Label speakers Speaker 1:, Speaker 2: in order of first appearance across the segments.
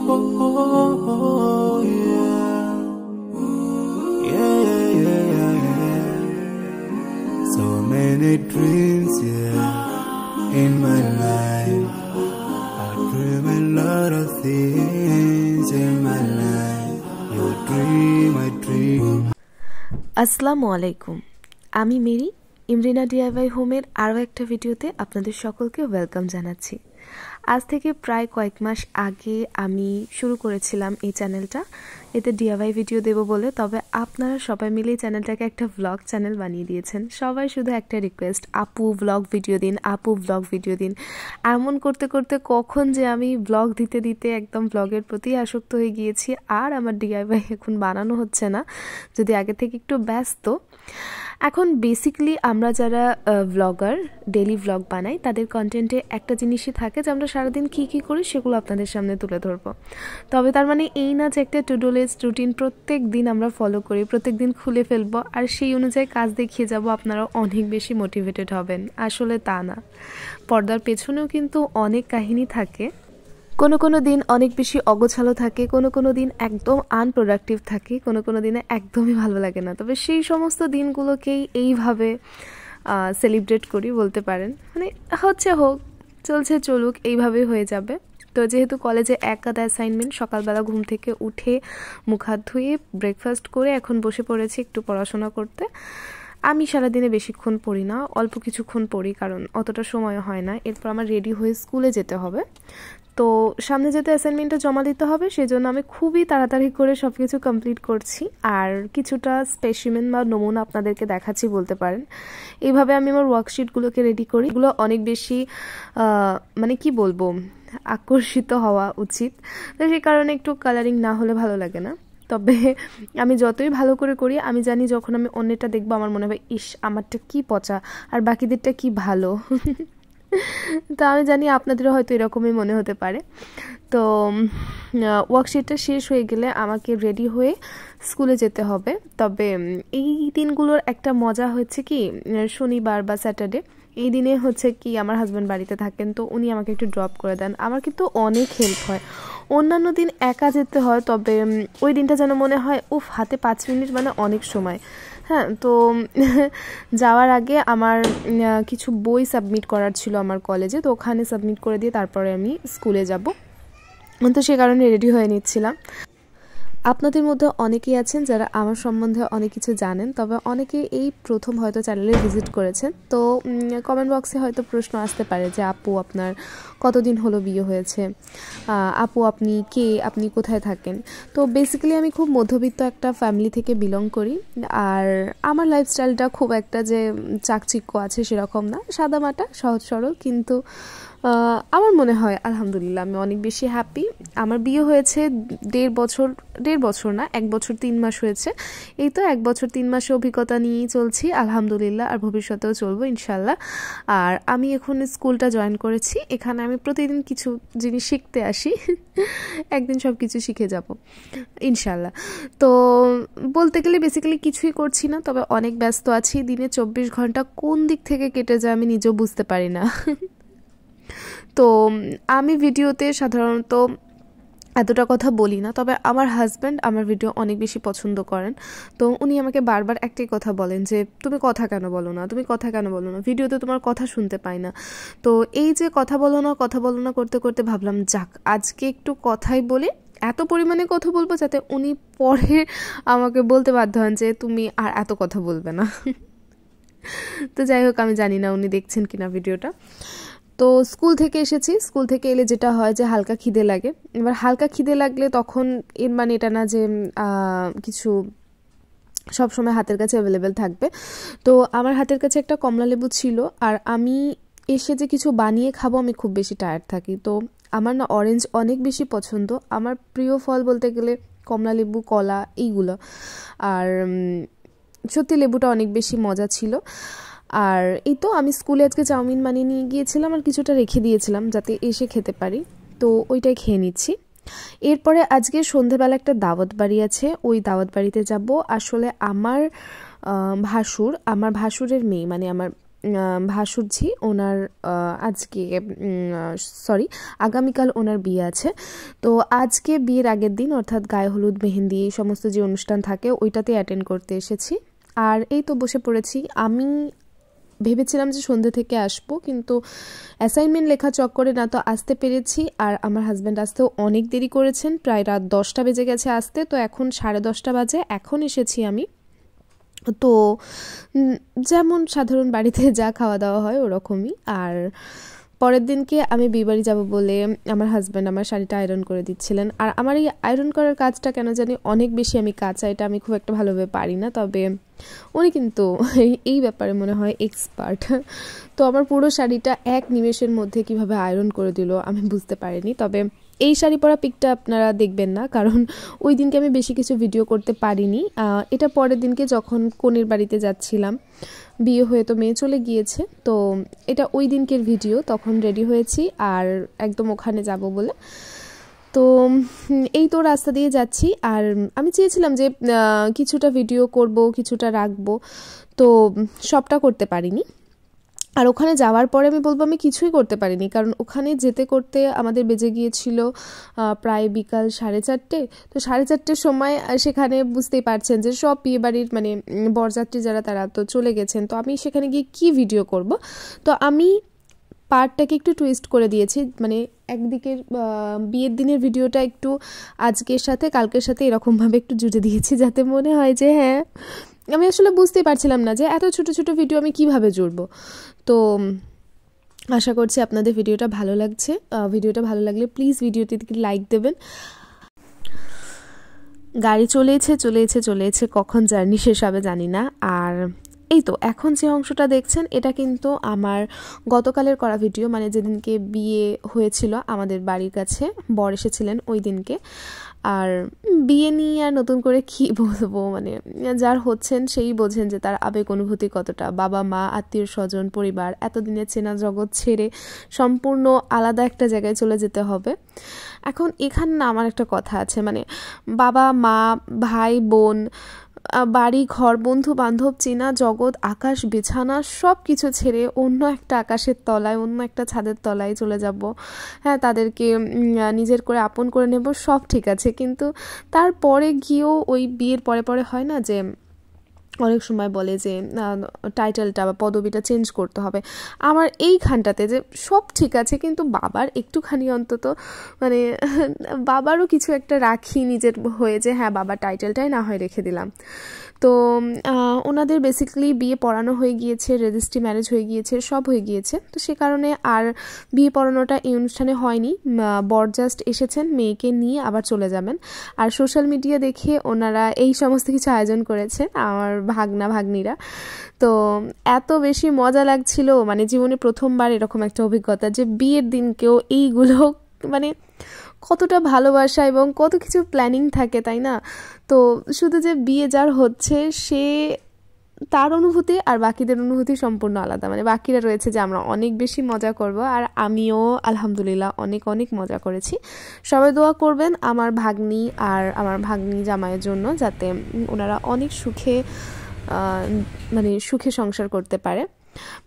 Speaker 1: oh, yeah. Yeah, yeah, yeah, yeah. So many dreams, yeah, in my life. I dream a lot of things in my life. Your dream, I dream.
Speaker 2: আসসালামু আলাইকুম, আমি Mary ইমরিনা DIY হোমের আরও একটা ভিডিওতে আপনাদের সকলকে welcome জানাচ্ছি। আজ থেকে প্রায় কয়েক মাস আগে আমি শুরু করেছিলাম এই চ্যানেলটা, এতে ডিআইওয়াই ভিডিও দেব বলে। তবে আপনারা সবাই মিলে এই চ্যানেলটাকে একটা ভ্লগ চ্যানেল বানিয়ে দিয়েছেন। সবাই শুধু একটা রিকোয়েস্ট, আপু ভ্লগ ভিডিও দিন, আপু ভ্লগ ভিডিও দিন। এমন করতে করতে কখন যে আমি ভ্লগ দিতে দিতে একদম ভ্লগের প্রতি আসক্ত হয়ে গিয়েছি, আর আমার ডিআইওয়াই এখন বানানো হচ্ছে না, যদি আগে থেকে একটু ব্যস্ত। এখন বেসিক্যালি আমরা যারা ভ্লগার, ডেলি ভ্লগ বানাই, তাদের কন্টেন্টে একটা জিনিসই থাকে যে আমরা সারাদিন কী কী করি সেগুলো আপনাদের সামনে তুলে ধরবো। তবে তার মানে এই না যে একটা টু ডু লিস্ট রুটিন প্রত্যেক দিন আমরা ফলো করি, প্রত্যেক দিন খুলে ফেলবো আর সেই অনুযায়ী কাজ দেখিয়ে যাব, আপনারা অনেক বেশি মোটিভেটেড হবেন। আসলে তা না, পর্দার পেছনেও কিন্তু অনেক কাহিনী থাকে। কোনো কোনো দিন অনেক বেশি অগোছালো থাকে, কোনো দিন একদম আনপ্রোডাক্টিভ থাকে, কোনো দিনে একদমই ভালো লাগে না। তবে সেই সমস্ত দিনগুলোকেই এইভাবে সেলিব্রেট করি বলতে পারেন। মানে হচ্ছে হোক, চলছে চলুক, এইভাবেই হয়ে যাবে। তো যেহেতু কলেজে এক গাদা অ্যাসাইনমেন্ট, সকালবেলা ঘুম থেকে উঠে মুখ হাত ধুয়ে ব্রেকফাস্ট করে এখন বসে পড়েছি একটু পড়াশোনা করতে। আমি সারাদিনে বেশিক্ষণ পড়ি না, অল্প কিছুক্ষণ পড়ি, কারণ অতটা সময় হয় না। এরপর আমার রেডি হয়ে স্কুলে যেতে হবে। তো সামনে যেতে অ্যাসাইনমেন্টটা জমা দিতে হবে, সেজন্য আমি খুবই তাড়াতাড়ি করে সব কিছু কমপ্লিট করছি। আর কিছুটা স্পেসিমেন বা নমুনা আপনাদেরকে দেখাচ্ছি বলতে পারেন। এইভাবে আমি আমার ওয়ার্কশিটগুলোকে রেডি করি। এগুলো অনেক বেশি মানে কি বলবো, আকর্ষিত হওয়া উচিত, তো সেই কারণে একটু কালারিং না হলে ভালো লাগে না। তবে আমি যতই ভালো করে করি, আমি জানি যখন আমি অন্যটা দেখবো আমার মনে হয় ইস আমারটা কি পচা আর বাকিদেরটা কি ভালো। তো আমি জানি আপনাদেরও হয়তো এরকমই মনে হতে পারে। তো ওয়ার্কশিটটা শেষ হয়ে গেলে আমাকে রেডি হয়ে স্কুলে যেতে হবে। তবে এই দিনগুলোর একটা মজা হচ্ছে কি, শনিবার বা স্যাটারডে এই দিনে হচ্ছে কি আমার হাজব্যান্ড বাড়িতে থাকেন, তো উনি আমাকে একটু ড্রপ করে দেন। আমার কিন্তু অনেক হেল্প হয়। অন্যান্য দিন একা যেতে হয়, তবে ওই দিনটা যেন মনে হয় উফ হাতে 5 মিনিট মানে অনেক সময়। হ্যাঁ, তো যাওয়ার আগে আমার কিছু বই সাবমিট করার ছিল আমার কলেজে, তো ওখানে সাবমিট করে দিয়ে তারপরে আমি স্কুলে যাব। তো সে কারণে রেডি হয়ে নিচ্ছিলাম। আপনাদের মধ্যে অনেকেই আছেন যারা আমার সম্বন্ধে অনেক কিছু জানেন, তবে অনেকে এই প্রথম হয়তো চ্যানেলে ভিজিট করেছেন। তো কমেন্ট বক্সে হয়তো প্রশ্ন আসতে পারে যে আপু আপনার কতদিন হলো বিয়ে হয়েছে, আপু আপনি কে, আপনি কোথায় থাকেন। তো বেসিক্যালি আমি খুব মধ্যবিত্ত একটা ফ্যামিলি থেকে বিলং করি। আর আমার লাইফস্টাইলটা খুব একটা যে চাকচিক্য আছে সেরকম না, সাদামাটা সহজ সরল, কিন্তু আমার মনে হয় আলহামদুলিল্লাহ আমি অনেক বেশি হ্যাপি। আমার বিয়ে হয়েছে 1.5 বছর না, 1 বছর 3 মাস হয়েছে। এই তো 1 বছর 3 মাসের অভিজ্ঞতা নিয়েই চলছি আলহামদুলিল্লাহ, আর ভবিষ্যতেও চলবো ইনশাল্লাহ। আর আমি এখন স্কুলটা জয়েন করেছি, এখানে আমি প্রতিদিন কিছু জিনিস শিখতে আসি। একদিন সব কিছু শিখে যাব ইনশাল্লাহ। তো বলতে গেলে বেসিক্যালি কিছুই করছি না, তবে অনেক ব্যস্ত আছি। দিনে 24 ঘন্টা কোন দিক থেকে কেটে যায় আমি নিজেও বুঝতে পারি না। তো আমি ভিডিওতে সাধারণত এতটা কথা বলি না, তবে আমার হাজব্যান্ড আমার ভিডিও অনেক বেশি পছন্দ করেন। তো উনি আমাকে বারবার একটাই কথা বলেন যে তুমি কথা কেন বলো না, তুমি কথা কেন বলো না, ভিডিওতে তোমার কথা শুনতে পাই না। তো এই যে কথা বলো না করতে করতে ভাবলাম যাক আজকে একটু কথাই বলি, এত পরিমাণে কথা বলবো যাতে উনি পরে আমাকে বলতে বাধ্য হন যে তুমি আর এত কথা বলবে না। তো যাই হোক, আমি জানি না উনি দেখছেন কিনা ভিডিওটা। তো স্কুল থেকে এসেছি, স্কুল থেকে এলে যেটা হয় যে হালকা খিদে লাগে। এবার হালকা খিদে লাগলে তখন এর মানে এটা না যে কিছু সব সময় হাতের কাছে অ্যাভেলেবেল থাকবে। তো আমার হাতের কাছে একটা কমলালেবু ছিল, আর আমি এসে যে কিছু বানিয়ে খাবো আমি খুব বেশি টায়ার্ড থাকি। তো আমার না অরেঞ্জ অনেক বেশি পছন্দ, আমার প্রিয় ফল বলতে গেলে কমলালেবু, কলা, এইগুলো। আর সত্যি লেবুটা অনেক বেশি মজা ছিল। আর এই তো আমি স্কুলে আজকে চাউমিন বানিয়ে নিয়ে গিয়েছিলাম, আর কিছুটা রেখে দিয়েছিলাম যাতে এসে খেতে পারি, তো ওইটাই খেয়ে নিচ্ছি। এরপরে আজকে সন্ধেবেলা একটা দাওয়াত বাড়ি আছে, ওই দাওয়াত বাড়িতে যাব। আসলে আমার ভাসুরের মেয়ে, মানে আমার ভাসুরঝি ওনার আজকে আগামীকাল ওনার বিয়ে আছে। তো আজকে বিয়ের আগের দিন অর্থাৎ গায়ে হলুদ, মেহেন্দি এই সমস্ত যে অনুষ্ঠান থাকে ওইটাতে অ্যাটেন্ড করতে এসেছি। আর এই তো বসে পড়েছি। আমি ভেবেছিলাম যে সন্ধ্যে থেকে আসবো, কিন্তু অ্যাসাইনমেন্ট লেখা চক্করে না তো আসতে পেরেছি, আর আমার হাজব্যান্ড আসতেও অনেক দেরি করেছেন, প্রায় রাত 10টা বেজে গেছে আসতে। তো এখন 10:30 বাজে, এখন এসেছি আমি। তো যেমন সাধারণ বাড়িতে যা খাওয়া দাওয়া হয় ওরকমই। আর পরের দিনকে আমি বিয়েবাড়ি যাব বলে আমার হাজব্যান্ড আমার শাড়িটা আয়রন করে দিচ্ছিলেন। আর আমার এই আয়রন করার কাজটা কেন জানি অনেক বেশি আমি কাঁচা, এটা আমি খুব একটা ভালোভাবে পারি না, তবে উনি কিন্তু এই ব্যাপারে মনে হয় এক্সপার্ট। তো আমার পুরো শাড়িটা এক নিমেষের মধ্যে কিভাবে আয়রন করে দিল আমি বুঝতে পারিনি। তবে এই শাড়ি পরা পিকটা আপনারা দেখবেন না, কারণ ওই দিনকে আমি বেশি কিছু ভিডিও করতে পারিনি। এটা পরের দিনকে যখন কনের বাড়িতে যাচ্ছিলাম, বিয়ে হয়ে তো মেয়ে চলে গিয়েছে, তো এটা ওই দিনকের ভিডিও, তখন রেডি হয়েছি আর একদম ওখানে যাব বলে। তো এই তো রাস্তা দিয়ে যাচ্ছি, আর আমি চেয়েছিলাম যে কিছুটা ভিডিও করব, কিছুটা রাখবো, তো সবটা করতে পারিনি। আর ওখানে যাওয়ার পরে আমি বলবো আমি কিছুই করতে পারিনি, কারণ ওখানে যেতে করতে আমাদের বেজে গিয়েছিল প্রায় বিকাল 4:30। তো 4:30 সময় সেখানে বুঝতেই পারছেন যে সব বিয়েবাড়ির মানে বরযাত্রী যারা তারা তো চলে গেছেন। তো আমি সেখানে গিয়ে কি ভিডিও করব, তো আমি পার্টটাকে একটু টুইস্ট করে দিয়েছি, মানে একদিকের বিয়ের দিনের ভিডিওটা একটু আজকের সাথে কালকের সাথে এরকমভাবে একটু জুড়ে দিয়েছি, যাতে মনে হয় যে হ্যাঁ, আমি আসলে বুঝতেই পারছিলাম না যে এত ছোট ছোট ভিডিও আমি কিভাবে জুড়বো। তো আশা করছি আপনাদের ভিডিওটা ভালো লাগছে। ভিডিওটা ভালো লাগলে প্লিজ ভিডিওটিতে লাইক দেবেন। গাড়ি চলেছে, কখন জার্নি শেষ হবে জানি না। আর এই তো এখন যে অংশটা দেখছেন এটা কিন্তু আমার গতকালের করা ভিডিও, মানে যেদিনকে বিয়ে হয়েছিল আমাদের বাড়ির কাছে, বর এসেছিলেন ওই দিনকে। আর বিয়ে নিয়ে আর নতুন করে কি বলবো, মানে যার হচ্ছেন সেই বোঝেন যে তার আবেগ অনুভূতি কতটা। বাবা মা, আত্মীয় স্বজন, পরিবার, এতদিনের চেনা জগৎ ছেড়ে সম্পূর্ণ আলাদা একটা জায়গায় চলে যেতে হবে। এখন এখানে না আমার একটা কথা আছে, মানে বাবা মা, ভাই বোন, বাড়ি ঘর, বন্ধু বান্ধব, চেনা জগৎ, আকাশ বিছানা সব কিছু ছেড়ে অন্য একটা আকাশের তলায়, অন্য একটা ছাদের তলায় চলে যাব। হ্যাঁ, তাদেরকে নিজের করে আপন করে নেব, সব ঠিক আছে, কিন্তু তারপরে গিয়েও ওই বিয়ের পরে পরে হয় না যে অনেক সময় বলে যে টাইটেলটা বা পদবিটা চেঞ্জ করতে হবে। আমার এইখানটাতে যে সব ঠিক আছে, কিন্তু বাবার একটুখানি অন্তত মানে বাবারও কিছু একটা রাখি নিজের হয়ে, যে হ্যাঁ বাবার টাইটেলটাই না হয় রেখে দিলাম। তো ওনাদের বেসিক্যালি বিয়ে পড়ানো হয়ে গিয়েছে, রেজিস্ট্রি ম্যারেজ হয়ে গিয়েছে, সব হয়ে গিয়েছে। তো সে কারণে আর বিয়ে পড়ানোটা এই অনুষ্ঠানে হয়নি। বর জাস্ট এসেছেন, মেয়েকে নিয়ে আবার চলে যাবেন। আর সোশ্যাল মিডিয়া দেখে ওনারা এই সমস্ত কিছু আয়োজন করেছেন আমার ভাগনা ভাগ্নিরা। তো এত বেশি মজা লাগছিল, মানে জীবনে প্রথমবার এরকম একটা অভিজ্ঞতা যে বিয়ের দিনকেও এইগুলো, মানে কতটা ভালোবাসা এবং কত কিছু প্ল্যানিং থাকে, তাই না? তো শুধু যে বিয়ে যার হচ্ছে সে তার অনুভূতি আর বাকিদের অনুভূতি সম্পূর্ণ আলাদা। মানে বাকিরা রয়েছে যে আমরা অনেক বেশি মজা করব, আর আমিও আলহামদুলিল্লাহ অনেক অনেক মজা করেছি। সবাই দোয়া করবেন আমার ভাগ্নি আর আমার ভাগ্নি জামাইয়ের জন্য, যাতে ওনারা অনেক সুখে মানে সুখে সংসার করতে পারে।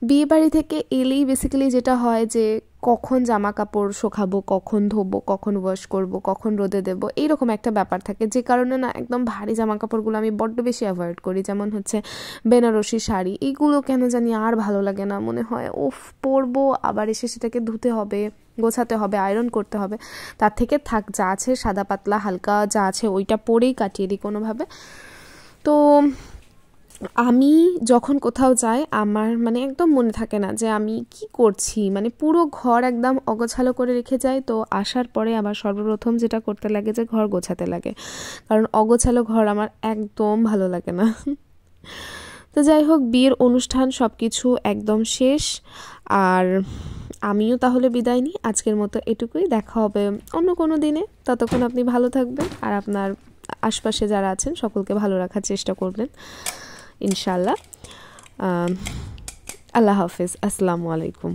Speaker 2: বিয়ে বাড়ি থেকে এলেই বেসিক্যালি যেটা হয় যে কখন জামা কাপড় শোকাবো, কখন ধোবো, কখন ওয়াশ করব, কখন রোদে দেবো, এইরকম একটা ব্যাপার থাকে, যে কারণে না একদম ভারী জামা কাপড়গুলো আমি বড্ড বেশি অ্যাভয়েড করি। যেমন হচ্ছে বেনারসি শাড়ি, এইগুলো কেন জানি আর ভালো লাগে না, মনে হয় ওফ পরবো, আবার এসে সেটাকে ধুতে হবে, গোছাতে হবে, আয়রন করতে হবে, তার থেকে থাক যা আছে সাদা পাতলা হালকা যা আছে ওইটা পরেই কাটিয়ে দিই কোনোভাবে। তো আমি যখন কোথাও যাই আমার মানে একদম মনে থাকে না যে আমি কি করছি, মানে পুরো ঘর একদম অগোছালো করে রেখে যাই। তো আসার পরে আবার সর্বপ্রথম যেটা করতে লাগে যে ঘর গোছাতে লাগে, কারণ অগোছালো ঘর আমার একদম ভালো লাগে না। তো যাই হোক, বিয়ের অনুষ্ঠান সব কিছু একদম শেষ, আর আমিও তাহলে বিদায় নিই। আজকের মতো এটুকুই, দেখা হবে অন্য কোনো দিনে। ততক্ষণ আপনি ভালো থাকবেন আর আপনার আশপাশে যারা আছেন সকলকে ভালো রাখার চেষ্টা করবেন ইনশাল্লাহ। আল্লাহ হাফেজ, আসসালামু আলাইকুম।